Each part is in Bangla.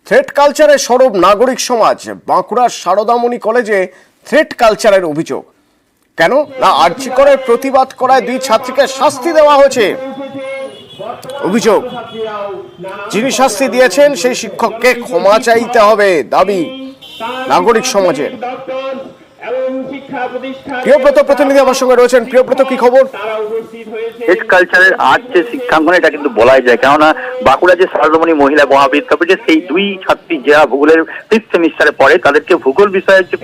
থ্রেট কালচারে সরব নাগরিক সমাজ। বাঁকুড়ার সারদামণি কলেজে থ্রেট কালচারের অভিযোগ। কেন না আরজি করের প্রতিবাদ করায় 2 ছাত্রীকে শাস্তি দেওয়া হয়েছে। অভিযোগ, যিনি শাস্তি দিয়েছেন সেই শিক্ষককে ক্ষমা চাইতে হবে, দাবি নাগরিক সমাজের। প্রিয়ব্রত প্রতিনিধি আমার সঙ্গে রয়েছেন। প্রিয়ব্রত, কি খবর? থ্রেট কালচারের আজ যে শিক্ষাঙ্গনে এটা কিন্তু বলাই যায়, কেননা বাঁকুড়া যে সারদামণি মহিলা মহাবিদ্যাপীঠে সেই 2 ছাত্রী যারা ভূগোলের 5th সেমিস্টারে পড়ে, তাদেরকে ভূগোল বিষয়ের যে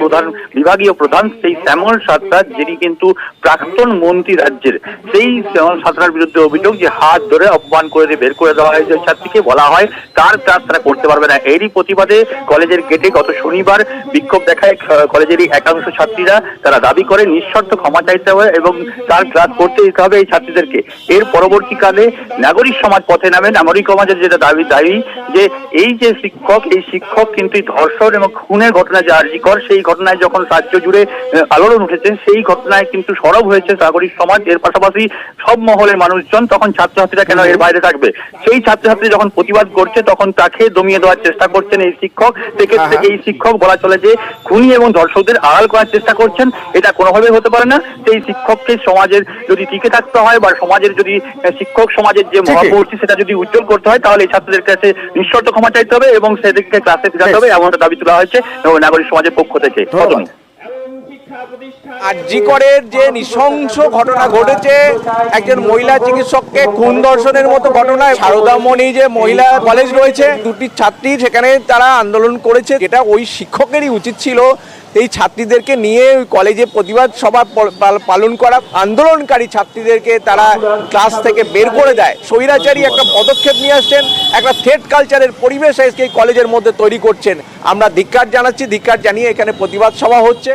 বিভাগীয় প্রধান সেই শ্যামল সাঁতরা, যিনি কিন্তু প্রাক্তন মন্ত্রী রাজ্যের, সেই শ্যামল সাঁতরার বিরুদ্ধে অভিযোগ যে হাত ধরে অপমান করে দিয়ে বের করে দেওয়া হয়েছে ছাত্রীকে। বলা হয় তার ক্লাস তারা করতে পারবে না। এরই প্রতিবাদে কলেজের গেটে গত শনিবার বিক্ষোভ দেখায় কলেজেরই একাংশ ছাত্রীরা। তারা দাবি করে নিঃশর্ত ক্ষমা চাইতে হবে এবং তার ক্লাস করতে দিতে হবে এই ছাত্রীদেরকে। এর পরবর্তীকালে নাগরিক সমাজ পথে নামে। নাগরিক সমাজের যেটা দাবি যে এই যে শিক্ষক, এই শিক্ষক কিন্তু ধর্ষণ এবং খুনের ঘটনা যে আরজি কর, সেই ঘটনায় যখন রাজ্য জুড়ে আলোড়ন উঠেছে, সেই ঘটনায় কিন্তু সরব হয়েছে নাগরিক সমাজ। এর পাশাপাশি সব মহলের মানুষজন, তখন ছাত্রছাত্রীরা কেন এর বাইরে থাকবে? সেই ছাত্রছাত্রী যখন প্রতিবাদ করছে, তখন তাকে দমিয়ে দেওয়ার চেষ্টা করছেন এই শিক্ষক। সেক্ষেত্রে এই শিক্ষক বলা চলে যে খুনি এবং ধর্ষকদের আড়াল করার চেষ্টা করছেন। এটা কোনোভাবে হতে পারে না। সেই শিক্ষককে সমাজের যদি টিকে থাকতে হয় বা সমাজের যদি শিক্ষক সমাজের যে মহামূর্তি সেটা যদি উজ্জ্বল করতে হয়, তাহলে এই ছাত্রদের কাছে নিঃশর্ত ক্ষমা চাইতে হবে এবং সেদেরকে ক্লাসে ফেরাতে হবে, এমন দাবি তোলা হয়েছে নাগরিক সমাজের পক্ষ থেকে। আরজি করের যে নৃশংস ঘটনা ঘটেছে, একজন মহিলা চিকিৎসককে খুন ধর্ষণের মতো ঘটনায় সারদামণি যে মহিলা কলেজ রয়েছে, 2টি ছাত্রী সেখানে তারা আন্দোলন করেছে। যেটা ওই শিক্ষকেরই উচিত ছিল এই ছাত্রীদেরকে নিয়ে কলেজে প্রতিবাদ সভা পালন করা। আন্দোলনকারী ছাত্রীদেরকে তারা ক্লাস থেকে বের করে দেয়। স্বৈরাচারী একটা পদক্ষেপ নিয়ে আসছেন, একটা থ্রেট কালচারের পরিবেশ এই কলেজের মধ্যে তৈরি করছেন। আমরা ধিক্কার জানাচ্ছি। ধিক্কার জানিয়ে এখানে প্রতিবাদ সভা হচ্ছে।